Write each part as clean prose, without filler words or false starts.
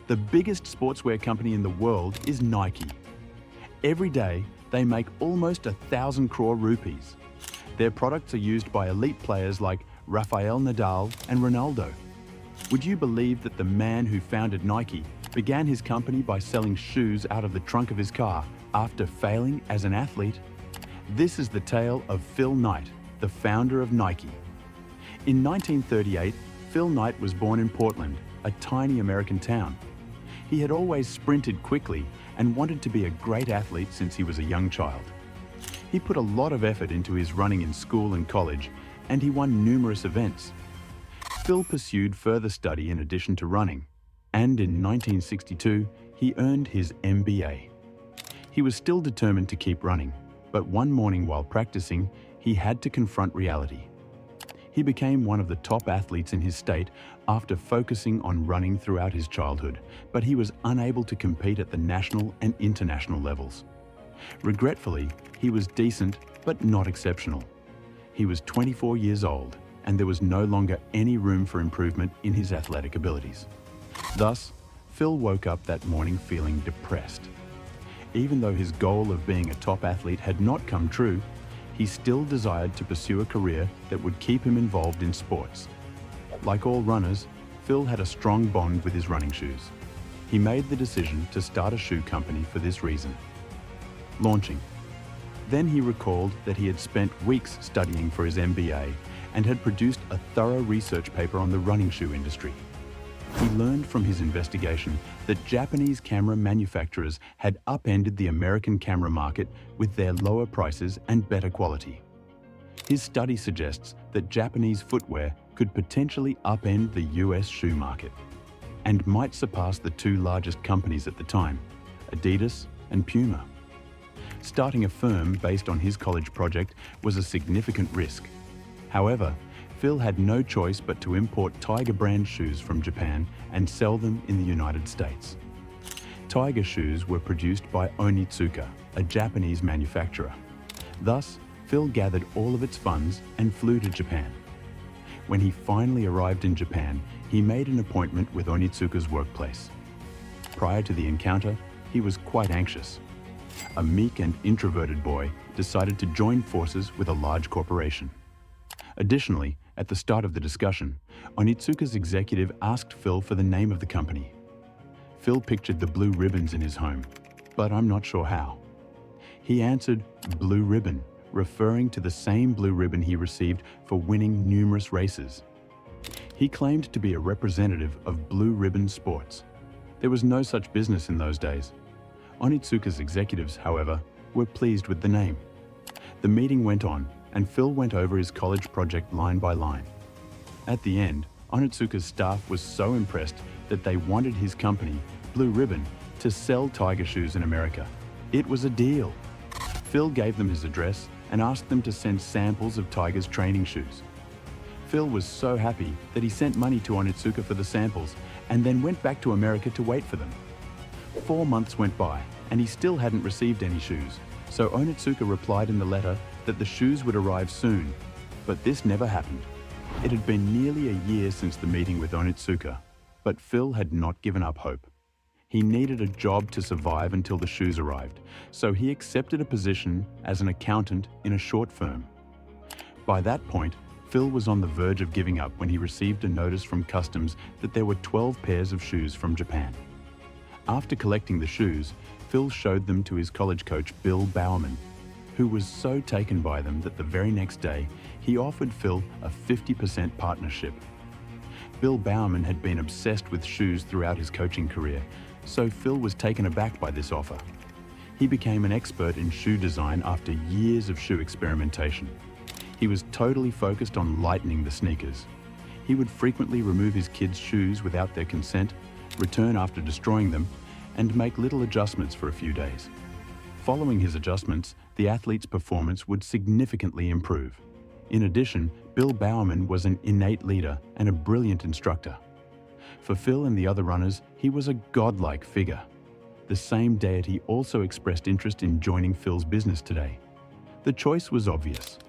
The biggest sportswear company in the world is Nike. Every day, they make almost 1,000 crore rupees. Their products are used by elite players like Rafael Nadal and Ronaldo. Would you believe that the man who founded Nike began his company by selling shoes out of the trunk of his car after failing as an athlete? This is the tale of Phil Knight, the founder of Nike. In 1938, Phil Knight was born in Portland, a tiny American town. He had always sprinted quickly and wanted to be a great athlete since he was a young child. He put a lot of effort into his running in school and college, and he won numerous events. Phil pursued further study in addition to running, and in 1962, he earned his MBA. He was still determined to keep running, but one morning while practicing, he had to confront reality. He became one of the top athletes in his state after focusing on running throughout his childhood, but he was unable to compete at the national and international levels. Regretfully, he was decent but not exceptional. He was 24 years old, and there was no longer any room for improvement in his athletic abilities. Thus, Phil woke up that morning feeling depressed. Even though his goal of being a top athlete had not come true, he still desired to pursue a career that would keep him involved in sports. Like all runners, Phil had a strong bond with his running shoes. He made the decision to start a shoe company for this reason. Launching. Then he recalled that he had spent weeks studying for his MBA and had produced a thorough research paper on the running shoe industry. He learned from his investigation that Japanese camera manufacturers had upended the American camera market with their lower prices and better quality. His study suggests that Japanese footwear could potentially upend the US shoe market and might surpass the two largest companies at the time, Adidas and Puma. Starting a firm based on his college project was a significant risk. However, Phil had no choice but to import Tiger brand shoes from Japan and sell them in the United States. Tiger shoes were produced by Onitsuka, a Japanese manufacturer. Thus, Phil gathered all of its funds and flew to Japan. When he finally arrived in Japan, he made an appointment with Onitsuka's workplace. Prior to the encounter, he was quite anxious. A meek and introverted boy decided to join forces with a large corporation. Additionally, at the start of the discussion, Onitsuka's executive asked Phil for the name of the company. Phil pictured the blue ribbons in his home, but I'm not sure how. He answered Blue Ribbon, referring to the same blue ribbon he received for winning numerous races. He claimed to be a representative of Blue Ribbon Sports. There was no such business in those days. Onitsuka's executives, however, were pleased with the name. The meeting went on, and Phil went over his college project line by line. At the end, Onitsuka's staff was so impressed that they wanted his company, Blue Ribbon, to sell Tiger shoes in America. It was a deal. Phil gave them his address and asked them to send samples of Tiger's training shoes. Phil was so happy that he sent money to Onitsuka for the samples and then went back to America to wait for them. 4 months went by, and he still hadn't received any shoes, so Onitsuka replied in the letter that the shoes would arrive soon, but this never happened. It had been nearly a year since the meeting with Onitsuka, but Phil had not given up hope. He needed a job to survive until the shoes arrived, so he accepted a position as an accountant in a short firm. By that point, Phil was on the verge of giving up when he received a notice from customs that there were 12 pairs of shoes from Japan. After collecting the shoes, Phil showed them to his college coach, Bill Bowerman, who was so taken by them that the very next day, he offered Phil a 50% partnership. Bill Bowerman had been obsessed with shoes throughout his coaching career, so Phil was taken aback by this offer. He became an expert in shoe design after years of shoe experimentation. He was totally focused on lightening the sneakers. He would frequently remove his kids' shoes without their consent, return after destroying them, and make little adjustments for a few days. Following his adjustments, the athlete's performance would significantly improve. In addition, Bill Bowerman was an innate leader and a brilliant instructor. For Phil and the other runners, he was a godlike figure. The same deity also expressed interest in joining Phil's business today. The choice was obvious.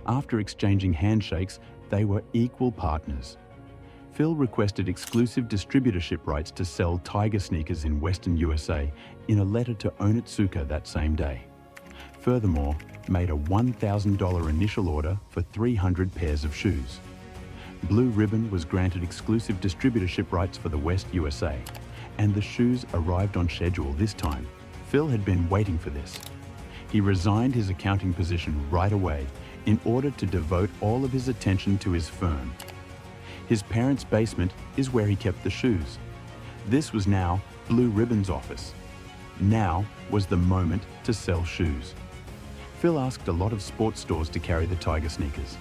After exchanging handshakes, they were equal partners. Phil requested exclusive distributorship rights to sell Tiger sneakers in Western USA in a letter to Onitsuka that same day. Furthermore, made a $1,000 initial order for 300 pairs of shoes. Blue Ribbon was granted exclusive distributorship rights for the West USA, and the shoes arrived on schedule this time. Phil had been waiting for this. He resigned his accounting position right away in order to devote all of his attention to his firm. His parents' basement is where he kept the shoes. This was now Blue Ribbon's office. Now was the moment to sell shoes. Phil asked a lot of sports stores to carry the Tiger sneakers.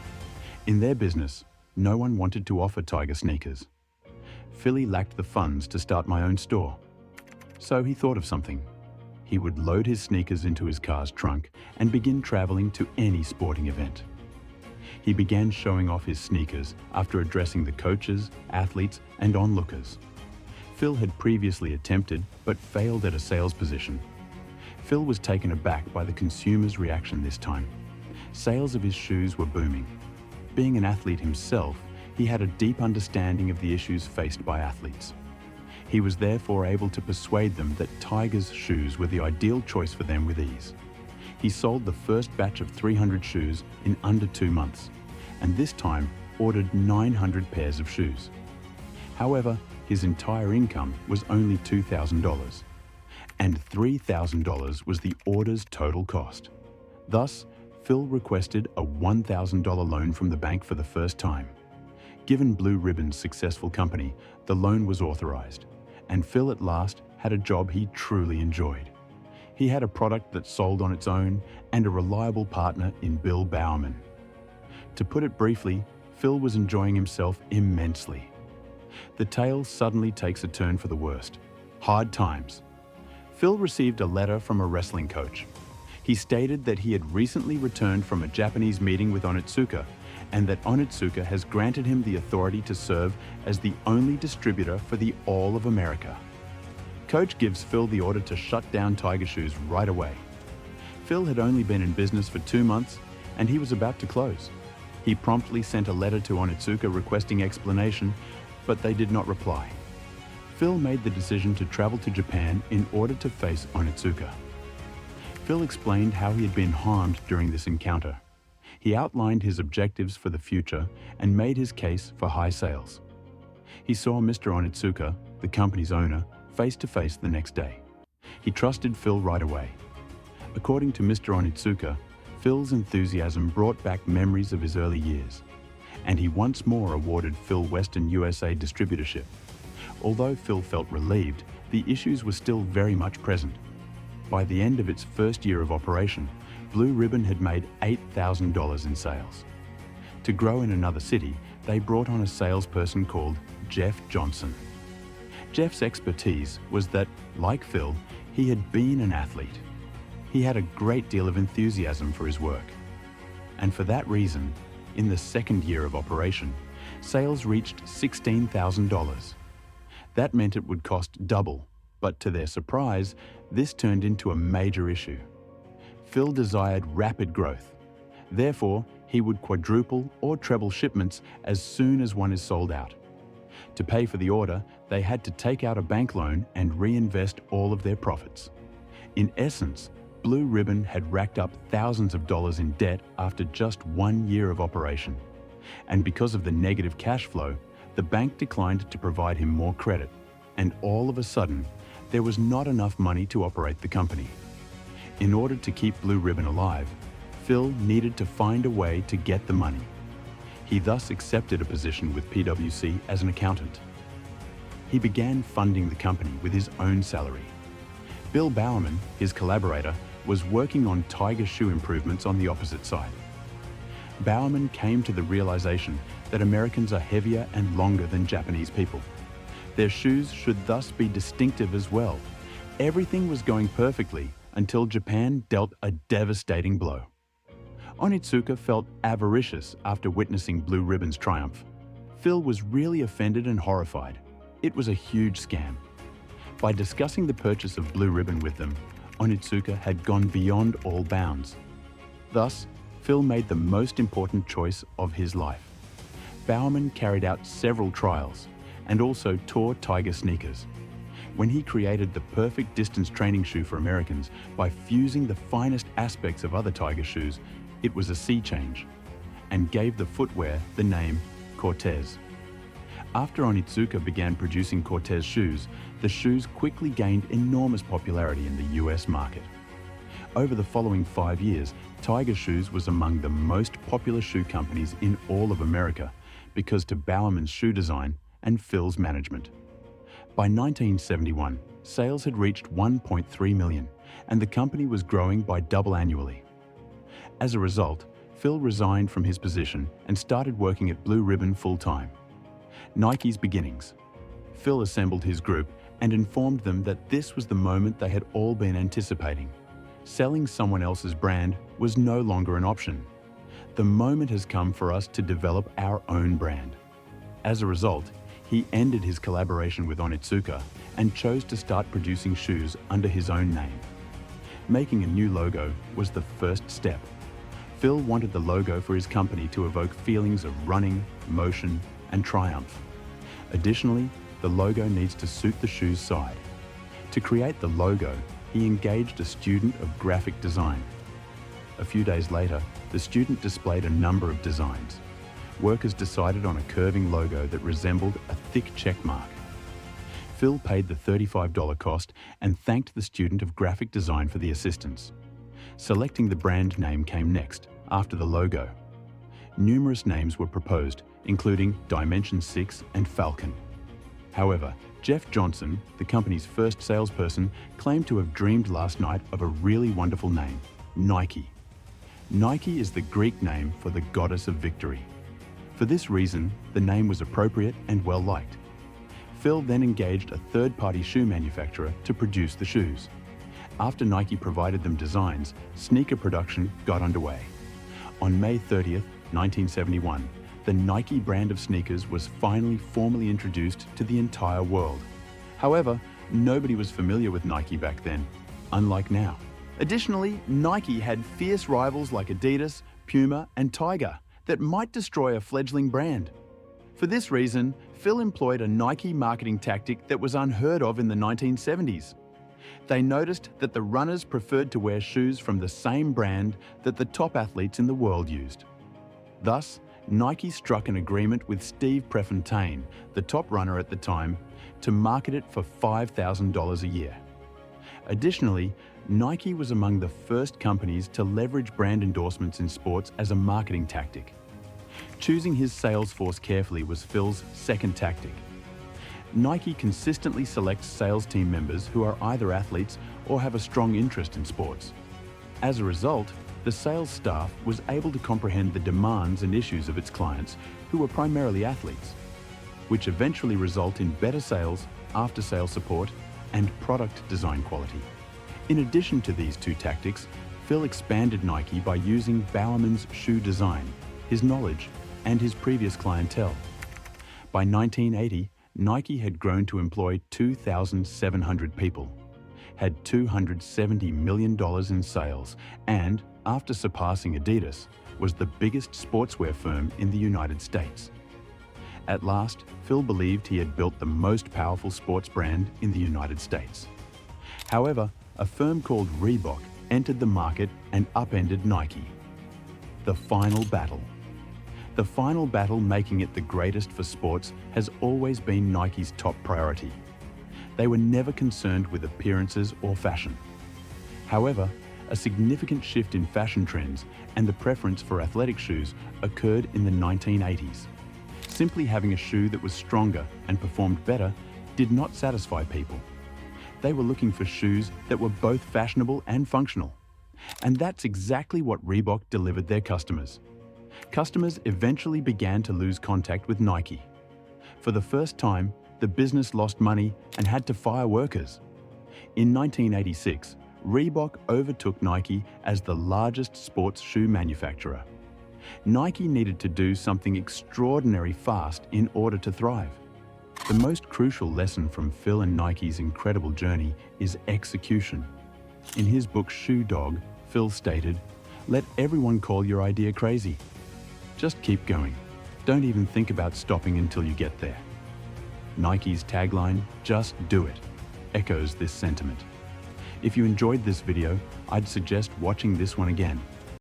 In their business, no one wanted to offer Tiger sneakers. Philly lacked the funds to start my own store. So he thought of something. He would load his sneakers into his car's trunk and begin traveling to any sporting event. He began showing off his sneakers after addressing the coaches, athletes, and onlookers. Phil had previously attempted but failed at a sales position. Phil was taken aback by the consumer's reaction this time. Sales of his shoes were booming. Being an athlete himself, he had a deep understanding of the issues faced by athletes. He was therefore able to persuade them that Tiger's shoes were the ideal choice for them with ease. He sold the first batch of 300 shoes in under 2 months, and this time ordered 900 pairs of shoes. However, his entire income was only $2,000, and $3,000 was the order's total cost. Thus, Phil requested a $1,000 loan from the bank for the first time. Given Blue Ribbon's successful company, the loan was authorized, and Phil at last had a job he truly enjoyed. He had a product that sold on its own and a reliable partner in Bill Bowerman. To put it briefly, Phil was enjoying himself immensely. The tale suddenly takes a turn for the worst. Hard times. Phil received a letter from a wrestling coach. He stated that he had recently returned from a Japanese meeting with Onitsuka, and that Onitsuka has granted him the authority to serve as the only distributor for the all of America. Coach gives Phil the order to shut down Tiger shoes right away. Phil had only been in business for 2 months, and he was about to close. He promptly sent a letter to Onitsuka requesting explanation, but they did not reply. Phil made the decision to travel to Japan in order to face Onitsuka. Phil explained how he had been harmed during this encounter. He outlined his objectives for the future and made his case for high sales. He saw Mr. Onitsuka, the company's owner, face to face the next day. He trusted Phil right away. According to Mr. Onitsuka, Phil's enthusiasm brought back memories of his early years, and he once more awarded Phil Western USA distributorship. Although Phil felt relieved, the issues were still very much present. By the end of its first year of operation, Blue Ribbon had made $8,000 in sales. To grow in another city, they brought on a salesperson called Jeff Johnson. Jeff's expertise was that, like Phil, he had been an athlete. He had a great deal of enthusiasm for his work. And for that reason, in the second year of operation, sales reached $16,000. That meant it would cost double, but to their surprise, this turned into a major issue. Phil desired rapid growth. Therefore, he would quadruple or treble shipments as soon as one is sold out. To pay for the order, they had to take out a bank loan and reinvest all of their profits. In essence, Blue Ribbon had racked up thousands of dollars in debt after just 1 year of operation. And because of the negative cash flow, the bank declined to provide him more credit, and all of a sudden, there was not enough money to operate the company. In order to keep Blue Ribbon alive, Phil needed to find a way to get the money. He thus accepted a position with PwC as an accountant. He began funding the company with his own salary. Bill Bowerman, his collaborator, was working on Tiger shoe improvements on the opposite side. Bowerman came to the realization that Americans are heavier and longer than Japanese people. Their shoes should thus be distinctive as well. Everything was going perfectly until Japan dealt a devastating blow. Onitsuka felt avaricious after witnessing Blue Ribbon's triumph. Phil was really offended and horrified. It was a huge scam. By discussing the purchase of Blue Ribbon with them, Onitsuka had gone beyond all bounds. Thus, Phil made the most important choice of his life. Bowerman carried out several trials and also tore Tiger sneakers. When he created the perfect distance training shoe for Americans by fusing the finest aspects of other Tiger shoes, it was a sea change and gave the footwear the name Cortez. After Onitsuka began producing Cortez shoes, the shoes quickly gained enormous popularity in the US market. Over the following 5 years, Tiger Shoes was among the most popular shoe companies in all of America because to Bowerman's shoe design and Phil's management. By 1971, sales had reached 1.3 million, and the company was growing by double annually. As a result, Phil resigned from his position and started working at Blue Ribbon full-time. Nike's beginnings. Phil assembled his group and informed them that this was the moment they had all been anticipating. Selling someone else's brand was no longer an option. The moment has come for us to develop our own brand. As a result, he ended his collaboration with Onitsuka and chose to start producing shoes under his own name. Making a new logo was the first step. Phil wanted the logo for his company to evoke feelings of running, motion, and triumph. Additionally, the logo needs to suit the shoe's side. To create the logo, he engaged a student of graphic design. A few days later, the student displayed a number of designs. Workers decided on a curving logo that resembled a thick check mark. Phil paid the $35 cost and thanked the student of graphic design for the assistance. Selecting the brand name came next, after the logo. Numerous names were proposed, including Dimension 6 and Falcon. However, Jeff Johnson, the company's first salesperson, claimed to have dreamed last night of a really wonderful name, Nike. Nike is the Greek name for the goddess of victory. For this reason, the name was appropriate and well-liked. Phil then engaged a third-party shoe manufacturer to produce the shoes. After Nike provided them designs, sneaker production got underway. On May 30th, 1971, the Nike brand of sneakers was finally formally introduced to the entire world. However, nobody was familiar with Nike back then, unlike now. Additionally, Nike had fierce rivals like Adidas, Puma, and Tiger that might destroy a fledgling brand. For this reason, Phil employed a Nike marketing tactic that was unheard of in the 1970s. They noticed that the runners preferred to wear shoes from the same brand that the top athletes in the world used. Thus, Nike struck an agreement with Steve Prefontaine, the top runner at the time, to market it for $5,000 a year. Additionally, Nike was among the first companies to leverage brand endorsements in sports as a marketing tactic. Choosing his sales force carefully was Phil's second tactic. Nike consistently selects sales team members who are either athletes or have a strong interest in sports. As a result, the sales staff was able to comprehend the demands and issues of its clients, who were primarily athletes, which eventually result in better sales, after-sales support, and product design quality. In addition to these two tactics, Phil expanded Nike by using Bowerman's shoe design, his knowledge, and his previous clientele. By 1980, Nike had grown to employ 2,700 people, had $270 million in sales, and, after surpassing Adidas, was the biggest sportswear firm in the United States. At last, Phil believed he had built the most powerful sports brand in the United States. However, a firm called Reebok entered the market and upended Nike. The final battle. The final battle, making it the greatest for sports, has always been Nike's top priority. They were never concerned with appearances or fashion. However, a significant shift in fashion trends and the preference for athletic shoes occurred in the 1980s. Simply having a shoe that was stronger and performed better did not satisfy people. They were looking for shoes that were both fashionable and functional. And that's exactly what Reebok delivered their customers. Customers eventually began to lose contact with Nike. For the first time, the business lost money and had to fire workers. In 1986, Reebok overtook Nike as the largest sports shoe manufacturer. Nike needed to do something extraordinary fast in order to thrive. The most crucial lesson from Phil and Nike's incredible journey is execution. In his book Shoe Dog, Phil stated, "Let everyone call your idea crazy. Just keep going. Don't even think about stopping until you get there. Nike's tagline, "Just do it," echoes this sentiment. If you enjoyed this video, I'd suggest watching this one again.